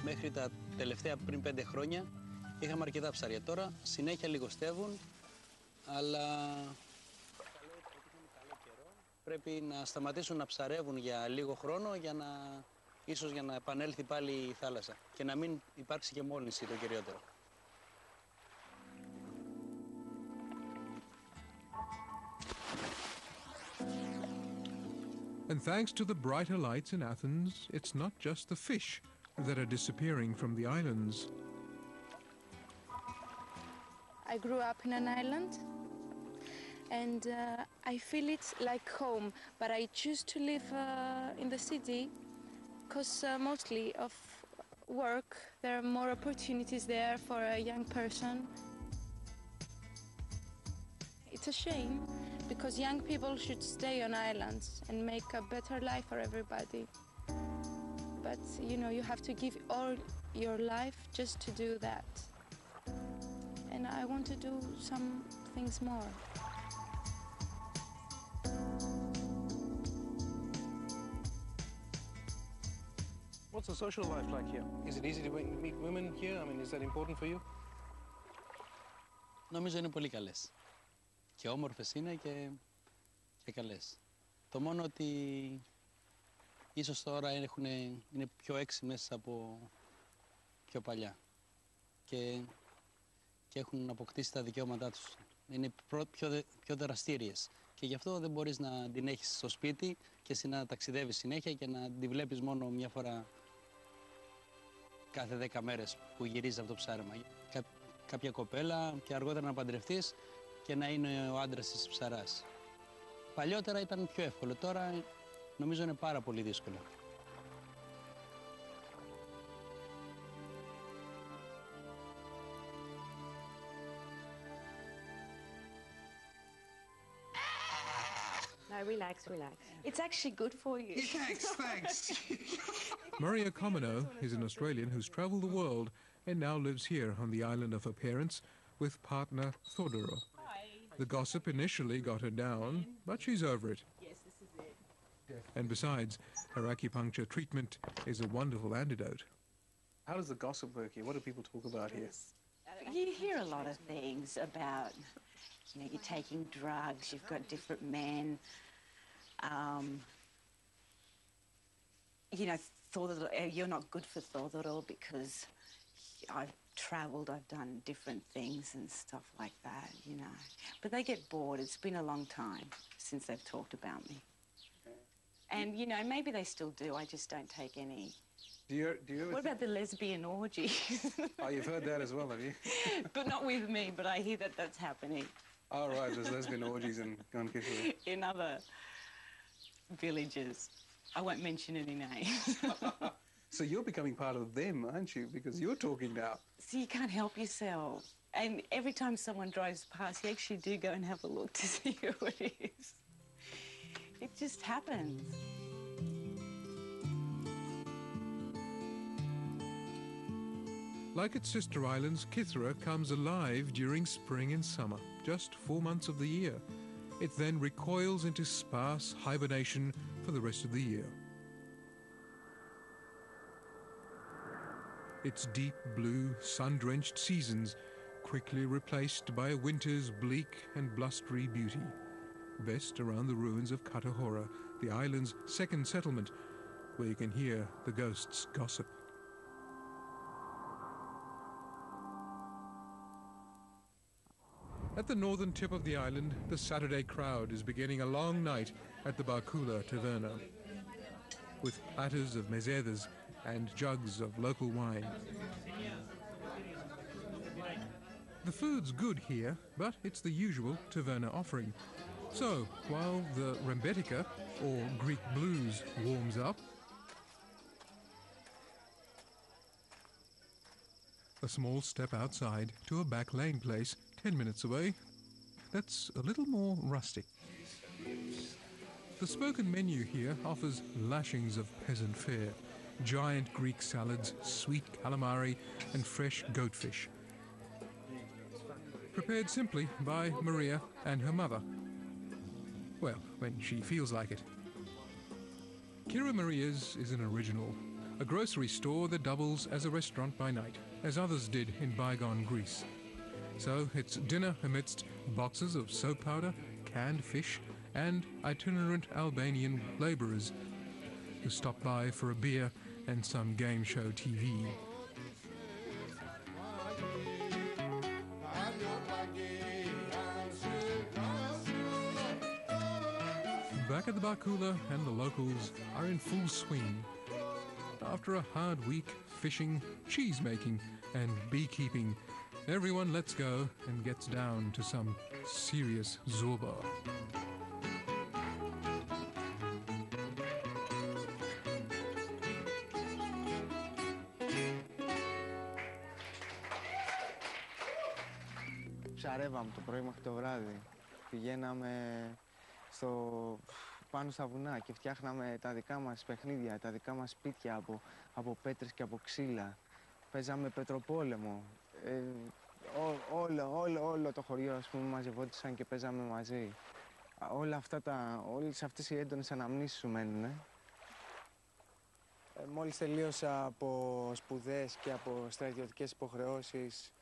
Μέχρι τα τελευταία πριν 5 χρόνια είχαμε αρκετά ψάρια. Τώρα συνέχεια λιγοστεύουν, αλλά πρέπει να σταματήσουν να ψαρεύουν για λίγο χρόνο ίσως για να επανέλθει πάλι η θάλασσα και να μην υπάρξει και μόλυνση το κυριότερο. And thanks to the brighter lights in Athens, it's not just the fish that are disappearing from the islands. I grew up in an island, and I feel it's like home, but I choose to live in the city because mostly of work. There are more opportunities there for a young person. It's a shame because young people should stay on islands and make a better life for everybody. But you know, you have to give all your life just to do that. And I want to do some things more. What's the social life like here? Is it easy to meet women here? I mean, is that important for you? Νομίζω είναι πολύ καλές. Και όμορφες είναι και καλές. Το μόνο ότι ίσως τώρα είναι πιο έξιμες από πιο παλιά και έχουν αποκτήσει τα δικαιώματά τους. Είναι πιο δραστήριες και γι' αυτό δεν μπορείς να την έχεις στο σπίτι και εσύ να ταξιδεύεις συνέχεια και να την βλέπεις μόνο μια φορά κάθε 10 μέρες που γυρίζεις από το ψάρεμα. Κάποια κοπέλα και αργότερα να παντρευτείς και να είναι ο άντρας της ψαράς. Παλιότερα ήταν πιο εύκολο, τώρα νομίζω είναι πάρα πολύ δύσκολο. No, relax, relax. It's actually good for you. Thanks. Maria Comino is an Australian who's travelled the world and now lives here on the island of her parents with partner Thodoro. The gossip initially got her down, but she's over it. Yes, this is it. And besides, her acupuncture treatment is a wonderful antidote. How does the gossip work here? What do people talk about here? You hear a lot of things about, you know, you're taking drugs, you've got different men. You know, you're not good for Thodoro because I've travelled, I've done different things and stuff like that, you know. But they get bored. It's been a long time since they've talked about me. And, you know, maybe they still do. I just don't take any. Do you ever What about the lesbian orgies? Oh, you've heard that as well, have you? But not with me, but I hear that that's happening. Oh, right, there's lesbian orgies in Kythera. In other villages. I won't mention any names. So you're becoming part of them, aren't you? Because you're talking now. So you can't help yourself. And every time someone drives past, you actually do go and have a look to see who it is. It just happens. Like its sister islands, Kythera comes alive during spring and summer, just 4 months of the year. It then recoils into sparse hibernation for the rest of the year. Its deep blue, sun-drenched seasons quickly replaced by a winter's bleak and blustery beauty. Best around the ruins of Kythera, the island's second settlement, where you can hear the ghosts gossip. At the northern tip of the island, the Saturday crowd is beginning a long night at the Barkula Taverna, with platters of mezedas and jugs of local wine. The food's good here, but it's the usual taverna offering. So, while the rembetika, or Greek blues, warms up, a small step outside to a back lane place 10 minutes away that's a little more rustic. The spoken menu here offers lashings of peasant fare, giant Greek salads, sweet calamari and fresh goatfish. Prepared simply by Maria and her mother. Well, when she feels like it. Kira Maria's is an original, a grocery store that doubles as a restaurant by night, as others did in bygone Greece. So it's dinner amidst boxes of soap powder, canned fish, and itinerant Albanian labourers who stop by for a beer and some game show TV. Back at the bar cooler, and the locals are in full swing. After a hard week fishing, cheese making, and beekeeping, everyone lets go and gets down to some serious zorba. Ψαρεύαμε το πρωί μέχρι το βράδυ. Πηγαίναμε πάνω στα βουνά και φτιάχναμε τα δικά μας παιχνίδια, τα δικά μας σπίτια από πέτρες και από ξύλα. Παίζαμε πετροπόλεμο. Όλο το χωριό, ας πούμε, μαζευόντουσαν και παίζαμε μαζί. Όλες αυτές οι έντονες αναμνήσεις σου μένουν. Μόλις τελείωσα από σπουδές και από στρατιωτικές υποχρεώσεις,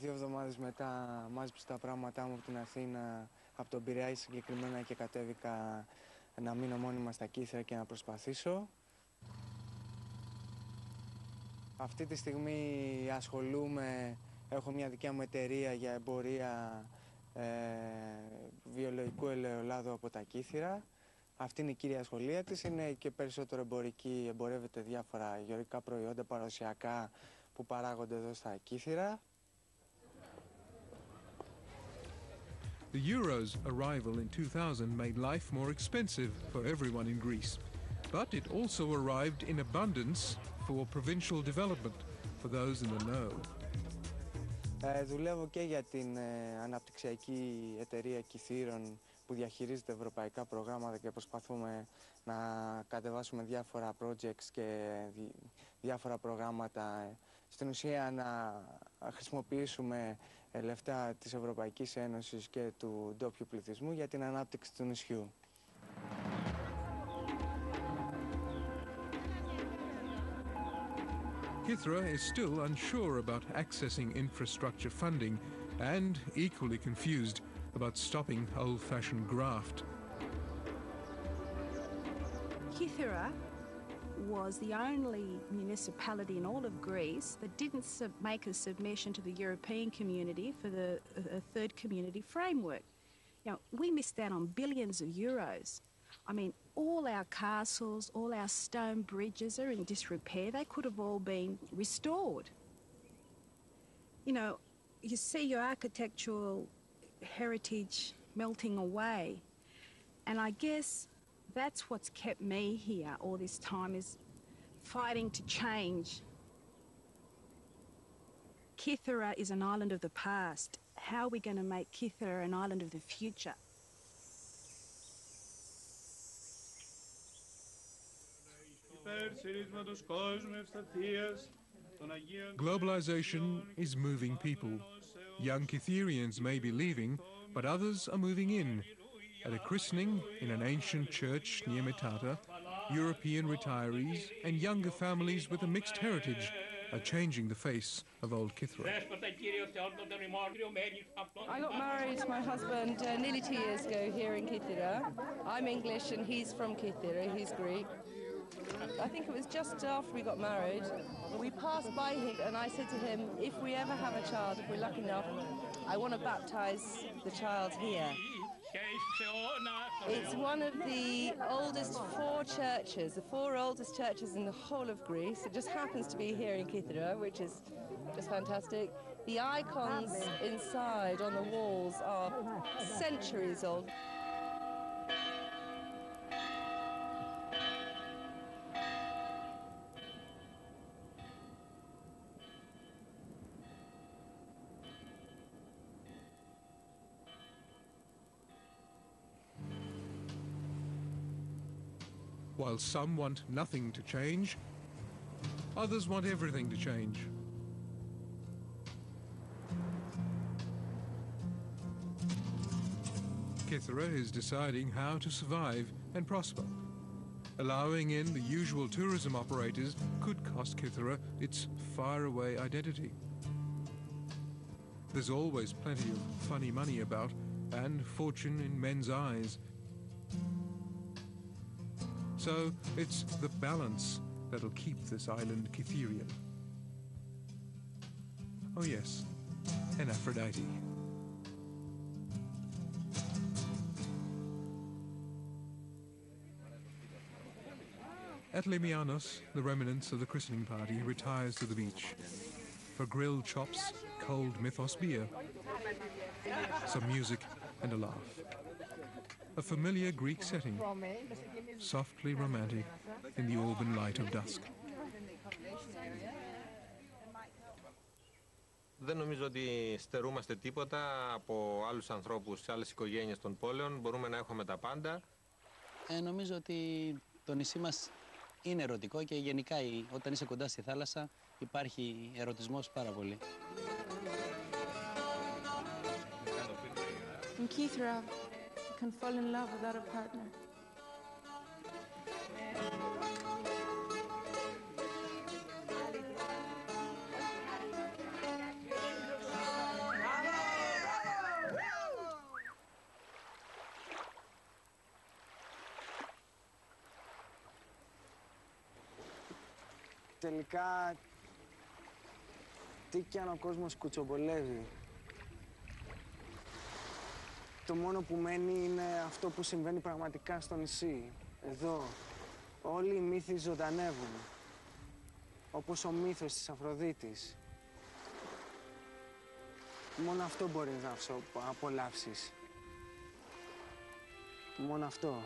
2 εβδομάδες μετά μάζεψα τα πράγματά μου από την Αθήνα, από τον Πειραιά συγκεκριμένα, και κατέβηκα να μείνω μόνιμα στα Κύθρα και να προσπαθήσω. Αυτή τη στιγμή έχω μια δικιά μου εταιρεία για εμπορία βιολογικού ελαιολάδου από τα Κύθρα. Αυτή είναι η κύρια ασχολία της, είναι και περισσότερο εμπορική, εμπορεύεται διάφορα γεωργικά προϊόντα παραδοσιακά που παράγονται εδώ στα Κύθρα. The euro's arrival in 2000 made life more expensive for everyone in Greece. But it also arrived in abundance for provincial development, for those in the know. Δουλεύω και για την αναπτυξιακή εταιρεία Kythera που διαχειρίζεται ευρωπαϊκά προγράμματα και προσπαθούμε να κατεβάσουμε διάφορα projects και διάφορα προγράμματα. Στην ουσία να χρησιμοποιήσουμε λεφτά της Ευρωπαϊκής Ένωσης και του ντόπιου πληθυσμού για την ανάπτυξη του νησιού. Kythera is still unsure about accessing infrastructure funding and equally confused about stopping old-fashioned graft. Kythera was the only municipality in all of Greece that didn't make a submission to the European community for the third community framework. Now, we missed out on billions of euros. I mean, all our castles, all our stone bridges are in disrepair. They could have all been restored. You know, you see your architectural heritage melting away. And I guess that's what's kept me here all this time, is fighting to change. Kythera is an island of the past. How are we going to make Kythera an island of the future? Globalization is moving people. Young Kytherians may be leaving, but others are moving in. At a christening in an ancient church near Metata, European retirees and younger families with a mixed heritage are changing the face of old Kythera. I got married to my husband nearly 2 years ago here in Kythera. I'm English and he's from Kythera, he's Greek. I think it was just after we got married. We passed by him and I said to him, if we ever have a child, if we're lucky enough, I want to baptise the child here. It's one of the oldest 4 churches, the 4 oldest churches in the whole of Greece. It just happens to be here in Kythera, which is just fantastic. The icons inside on the walls are centuries old. While some want nothing to change, others want everything to change. Kythera is deciding how to survive and prosper. Allowing in the usual tourism operators could cost Kythera its faraway identity. There's always plenty of funny money about, and fortune in men's eyes. So it's the balance that'll keep this island Kytherian. Oh yes, and Aphrodite. At Limianos, the remnants of the christening party retires to the beach for grilled chops, cold mythos beer, some music and a laugh. A familiar Greek setting, softly romantic in the auburn light of dusk. Δεν νομίζω ότι στερούμαστε τίποτα από άλλους ανθρώπους, άλλες οικογένειες των πόλεων. Μπορούμε να έχουμε τα πάντα. Νομίζω ότι το νησί μας είναι ερωτικό και γενικά όταν είσαι κοντά στη θάλασσα υπάρχει ερωτισμός πάρα πολύ. In Kythera, you can fall in love without a partner. Τελικά, τι κι αν ο κόσμος κουτσομπολεύει. Το μόνο που μένει είναι αυτό που συμβαίνει πραγματικά στο νησί. Εδώ, όλοι οι μύθοι ζωντανεύουν. Όπως ο μύθος της Αφροδίτης. Μόνο αυτό μπορεί να απολαύσεις. Μόνο αυτό.